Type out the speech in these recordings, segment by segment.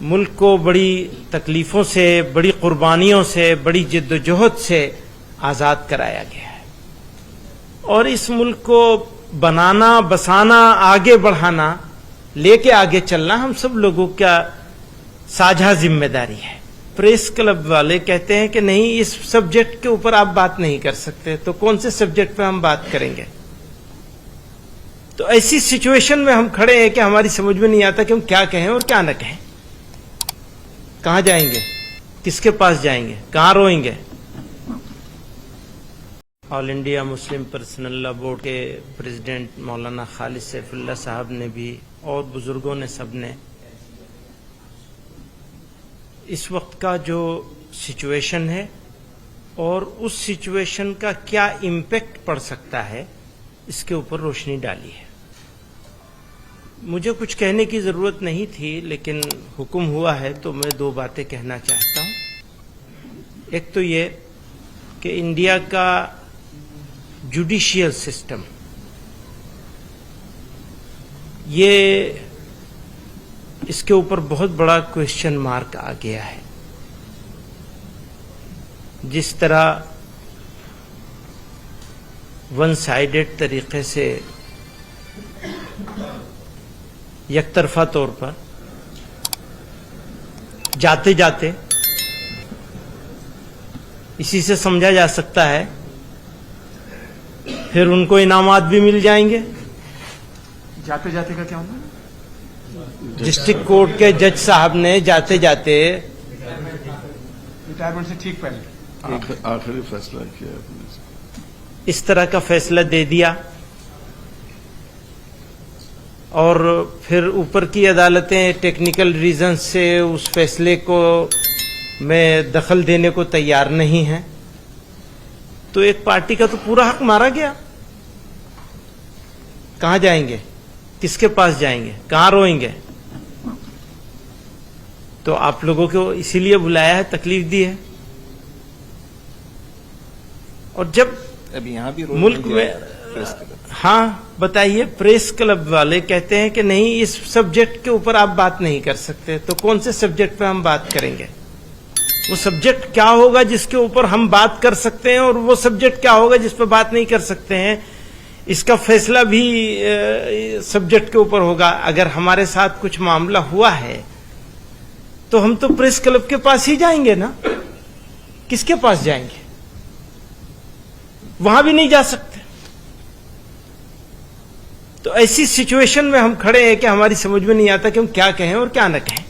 ملک کو بڑی تکلیفوں سے، بڑی قربانیوں سے، بڑی جد و جہد سے آزاد کرایا گیا ہے، اور اس ملک کو بنانا، بسانا، آگے بڑھانا، لے کے آگے چلنا ہم سب لوگوں کا ساجھا ذمہ داری ہے۔ پریس کلب والے کہتے ہیں کہ نہیں، اس سبجیکٹ کے اوپر آپ بات نہیں کر سکتے، تو کون سے سبجیکٹ پہ ہم بات کریں گے؟ تو ایسی سچویشن میں ہم کھڑے ہیں کہ ہماری سمجھ میں نہیں آتا کہ ہم کیا کہیں اور کیا نہ کہیں، کہاں جائیں گے، کس کے پاس جائیں گے، کہاں روئیں گے۔ آل انڈیا مسلم پرسنل لا بورڈ کے پریزیڈنٹ مولانا خالد سیف اللہ صاحب نے بھی، اور بزرگوں نے، سب نے اس وقت کا جو سچویشن ہے اور اس سچویشن کا کیا امپیکٹ پڑ سکتا ہے، اس کے اوپر روشنی ڈالی ہے۔ مجھے کچھ کہنے کی ضرورت نہیں تھی، لیکن حکم ہوا ہے تو میں دو باتیں کہنا چاہتا ہوں۔ ایک تو یہ کہ انڈیا کا جوڈیشیل سسٹم، یہ اس کے اوپر بہت بڑا کویشچن مارک آ گیا ہے۔ جس طرح ون سائیڈڈ طریقے سے، یک طرفہ طور پر جاتے جاتے اسی سے سمجھا جا سکتا ہے پھر ان کو انعامات بھی مل جائیں گے۔ جاتے جاتے کا کیا ہونا؟ ڈسٹرکٹ کورٹ کے جج صاحب نے جاتے جاتے ریٹائرمنٹ سے ٹھیک پہلے آخری فیصلہ کیا ہے، اس طرح کا فیصلہ دے دیا، اور پھر اوپر کی عدالتیں ٹیکنیکل ریزن سے اس فیصلے کو میں دخل دینے کو تیار نہیں ہیں، تو ایک پارٹی کا تو پورا حق مارا گیا۔ کہاں جائیں گے، کس کے پاس جائیں گے، کہاں روئیں گے؟ تو آپ لوگوں کو اسی لیے بلایا ہے، تکلیف دی ہے۔ اور جب ابھی یہاں بھی ملک میں، ہاں بتائیے، پریس کلب والے کہتے ہیں کہ نہیں، اس سبجیکٹ کے اوپر آپ بات نہیں کر سکتے، تو کون سے سبجیکٹ پہ ہم بات کریں گے؟ وہ سبجیکٹ کیا ہوگا جس کے اوپر ہم بات کر سکتے ہیں، اور وہ سبجیکٹ کیا ہوگا جس پہ بات نہیں کر سکتے ہیں؟ اس کا فیصلہ بھی سبجیکٹ کے اوپر ہوگا۔ اگر ہمارے ساتھ کچھ معاملہ ہوا ہے تو ہم تو پریس کلب کے پاس ہی جائیں گے نا، کس کے پاس جائیں گے؟ وہاں بھی نہیں جا سکتے۔ تو ایسی سچویشن میں ہم کھڑے ہیں کہ ہماری سمجھ میں نہیں آتا کہ ہم کیا کہیں اور کیا نہ کہیں۔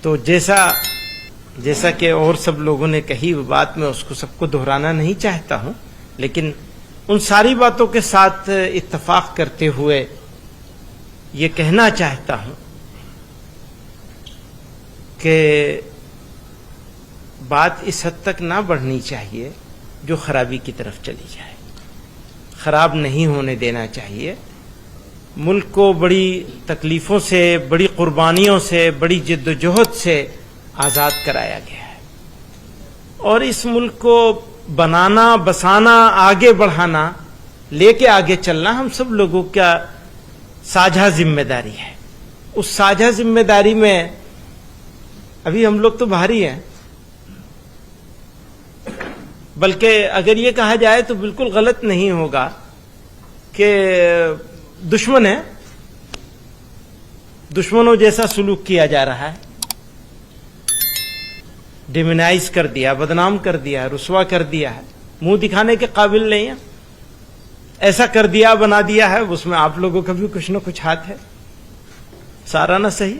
تو جیسا کہ اور سب لوگوں نے کہی وہ بات، میں اس کو سب کو دہرانا نہیں چاہتا ہوں، لیکن ان ساری باتوں کے ساتھ اتفاق کرتے ہوئے یہ کہنا چاہتا ہوں کہ بات اس حد تک نہ بڑھنی چاہیے جو خرابی کی طرف چلی جائے۔ خراب نہیں ہونے دینا چاہیے۔ ملک کو بڑی تکلیفوں سے، بڑی قربانیوں سے، بڑی جد و جہد سے آزاد کرایا گیا ہے، اور اس ملک کو بنانا، بسانا، آگے بڑھانا، لے کے آگے چلنا ہم سب لوگوں کا ساجھا ذمہ داری ہے۔ اس ساجھا ذمہ داری میں ابھی ہم لوگ تو بھاری ہیں، بلکہ اگر یہ کہا جائے تو بالکل غلط نہیں ہوگا کہ دشمن ہے، دشمنوں جیسا سلوک کیا جا رہا ہے، ڈیمونائز کر دیا، بدنام کر دیا، رسوا کر دیا ہے، منہ دکھانے کے قابل نہیں ہے، ایسا کر دیا، بنا دیا ہے، اس میں آپ لوگوں کا بھی کچھ نہ کچھ ہاتھ ہے، سارا نہ صحیح،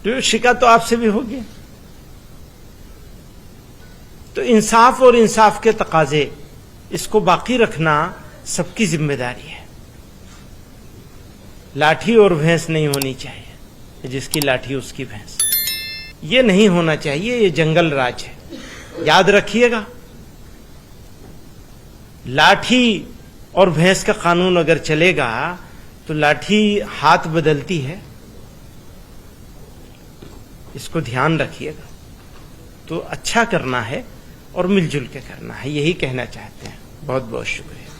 تو شکا تو آپ سے بھی ہو گیا۔ تو انصاف اور انصاف کے تقاضے، اس کو باقی رکھنا سب کی ذمہ داری ہے۔ لاٹھی اور بھینس نہیں ہونی چاہیے، جس کی لاٹھی اس کی بھینس، یہ نہیں ہونا چاہیے، یہ جنگل راج ہے۔ یاد رکھیے گا، لاٹھی اور بھینس کا قانون اگر چلے گا تو لاٹھی ہاتھ بدلتی ہے، اس کو دھیان رکھیے گا۔ تو اچھا کرنا ہے اور مل جل کے کرنا ہے، یہی کہنا چاہتے ہیں۔ بہت بہت شکریہ۔